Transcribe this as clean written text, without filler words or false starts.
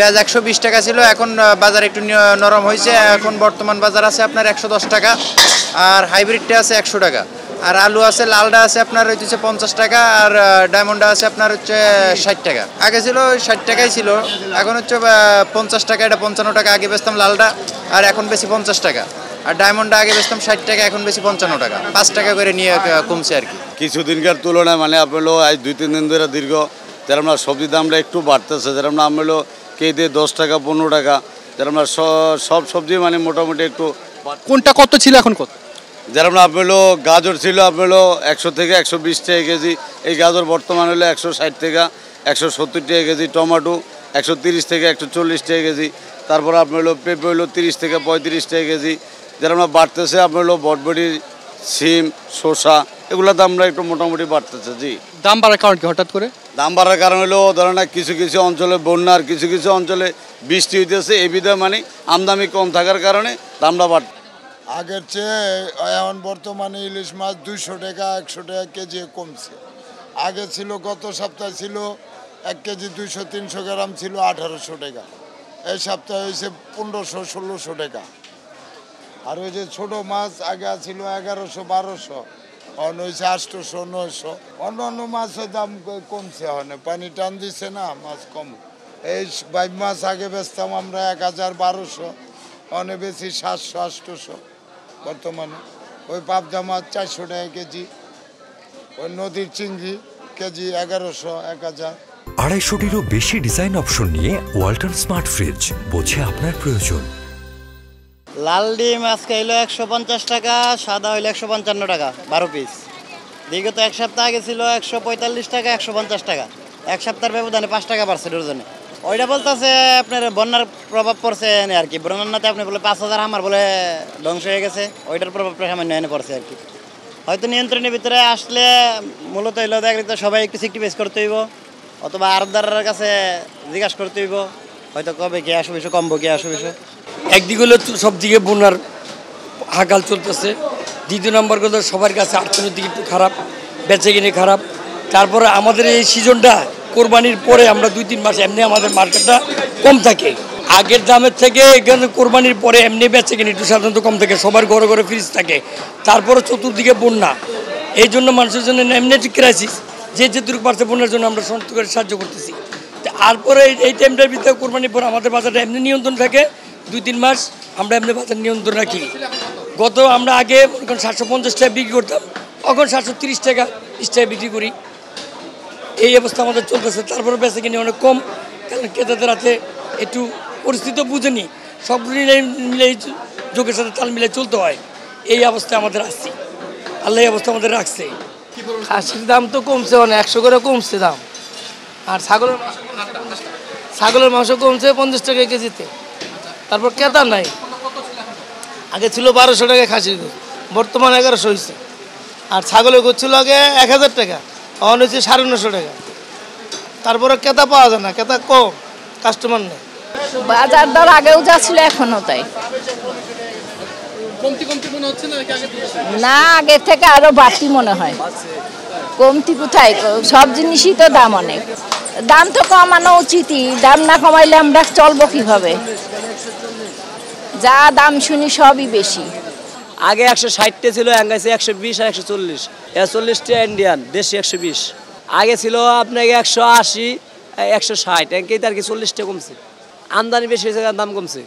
পেঁয়াজ 120 টাকা ছিল, এখন বাজার একটু নরম হয়েছে। এখন বর্তমান বাজার আছে আপনার 110 টাকা, আর হাইব্রিডটা আছে 100 টাকা। আর আলু আছে, লালটা আছে আপনার হচ্ছে 50 টাকা, আর ডায়মন্ডটা আছে আপনার হচ্ছে 60 টাকা। আগে ছিল 60 টাকাই ছিল, এখন হচ্ছে 50 টাকা। এটা 55 টাকা আগে বেচতাম লালটা, আর এখন বেশি 50 টাকা। আর ডায়মন্ডটা আগে বেচতাম 60 টাকা, এখন বেশি 55 টাকা। 5 টাকা করে নিয়ে কমছে আর কি। কিছুদিনকার তুলনায় মানে আপনার আজ 2-3 দিন ধরে দীর্ঘ যেরকম সবজির দামটা একটু বাড়তেছে, যেরকম আমরা কেজি 10 টাকা 15 টাকা, যেরকম সব সবজি মানে মোটামুটি একটু। কোনটা কত ছিল এখন কত? যেরকম আপনার গাজর ছিল আপনার 100 থেকে 120 টাকা কেজি, এই গাজর বর্তমান হলো 160 থেকে 170 টাকা কেজি। টমেটো 130 থেকে 140 টাকা কেজি। তারপর আপনার পেঁপে হলো 30 থেকে 35 টাকা কেজি। যেরকম বাড়তেছে আপনার বটবটি, সিম, শসা, এগুলোর দামটা একটু মোটামুটি বাড়তেছে। জি, দাম বাড়ার কারণ কি হঠাৎ করে? দাম বাড়ার কারণ হলো ধরেন কিছু কিছু অঞ্চলে বন্যা, আর কিছু কিছু অঞ্চলে বৃষ্টি হইতেছে, এই বিধে মানে আমদানি কম থাকার কারণে দামটা বাড়। আগের চেয়ে এখন বর্তমানে ইলিশ মাছ 200 টাকা 100 টাকা কেজি কমছে। আগে ছিল গত সপ্তাহে ছিল 1 কেজি 200-300 গ্রাম ছিল 1800 টাকা, এই সপ্তাহে হয়েছে 1500-1600 টাকা। আর ওই যে ছোটো মাছ আগে ছিল 1100-1200, এখন হয়েছে 800-900। অন্য অন্য মাছের দাম কমছে, এখন পানি টান দিচ্ছে না, মাছ কম। এই বাইক মাছ আগে বেচতাম আমরা 1000-1200, অনেক বেশি 700-800 বর্তমানে। ওই পাবদা মাছ 400 টাকা কেজি, ওই নদীর চিংড়ি কেজি 1100-1000। 250-টিরও বেশি ডিজাইন অপশন নিয়ে ওয়ালটন স্মার্ট ফ্রিজ, বোঝে আপনার প্রয়োজন। লাল ডিম আজকে হইলো 150 টাকা, সাদা হইলো 155 টাকা 12 পিস। বিগত এক সপ্তাহ আগে ছিল 145 টাকা 150 টাকা। এক সপ্তাহের ব্যবধানে 5 টাকা বাড়ছে ডজনে। ওইটা বলতেছে আপনার বন্যার প্রভাব পড়ছে আর কি। বন্যাতে আপনি বলে 5000 আমার বলে ধ্বংস হয়ে গেছে, ওইটার প্রভাব সামান্য এনে পড়ছে আর কি। হয়তো নিয়ন্ত্রণের ভিতরে আসলে মূলত হইলো দেখলে তো সবাই একটু সেক্টিভাইজ করতে হইব, অথবা আরবদারের কাছে জিজ্ঞাসা করতে হইব হয়তো কবে কি আসবে, কমবো কি আসবে। একদিক হলো সব দিকে বন্যার হাকাল চলতেছে, দ্বিতীয় নম্বর কথা সবার কাছে অর্থনৈতিক একটু খারাপ, বেচে কিনে খারাপ। তারপরে আমাদের এই সিজনটা কোরবানির পরে আমরা 2-3 মাস এমনি আমাদের মার্কেটটা কম থাকে আগের দামের থেকে। এখানে কোরবানির পরে এমনি বেচে কিনে একটু সাধারণত কম থাকে, সবার ঘরে ঘরে ফ্রিজ থাকে। তারপরে চতুর্দিকে বন্যা, এই জন্য মানুষের জন্য এমনি ক্রাইসিস, যে যেটুকু পারছে বন্যার জন্য আমরা সমস্ত করে সাহায্য করতেছি। তারপরে এই টাইমটার ভিতরে কোরবানির পর আমাদের বাজারটা এমনি নিয়ন্ত্রণ থাকে, 2-3 মাস আমরা এমনি বাজার নিয়ন্ত্রণ রাখি। গত আমরা আগে 750 টাকা বিক্রি করতাম, এখন 730 টাকা 30 টাকা বিক্রি করি, এই অবস্থা আমাদের চলতেছে। তারপরে বেচে কিনে অনেক কম, কারণ ক্রেতাদের হাতে একটু পরিস্থিতি বুঝেনি, সবগুলি মিলে যোগের সাথে তাল মিলে চলতে হয়। এই অবস্থায় আমাদের আসছি, আল্লাহ এই অবস্থা আমাদের রাখছে। খাসির দাম তো কমছে, অনেক 100 করে কমছে দাম। আর ছাগলের মাংস কমছে 50 টাকা কেজিতে। তারপর ক্রেতা নাই, আগে ছিল 1200 টাকা খাসির গোছ, বর্তমান 1100 হয়েছে। আর ছাগলের গোছ ছিল আগে 1000 টাকা, এখন হয়েছে 950 টাকা। তারপরে ক্রেতা পাওয়া যায় না, ক্রেতা কম, কাস্টমার নেই। বাজার দর আগেও যা ছিল এখনো তাই। না, আগের থেকে আরো বাড়তি মনে হয়। কমতি কোথায়, সব জিনিসই তো দাম অনেক। দাম তো কমানো উচিতই, দাম না কমাইলে আমরা চলবো কিভাবে? যা দাম শুনি সবই বেশি। আগে 160 ছিল, আঙ্গাইছে 120 আর 140। 140টা ইন্ডিয়ান, দেশি 120। আগে ছিল আপনাকে 180 160, এঁকে তার কি 40টা কমছে। আমদানি বেশি হয়েছে, দাম কমছে।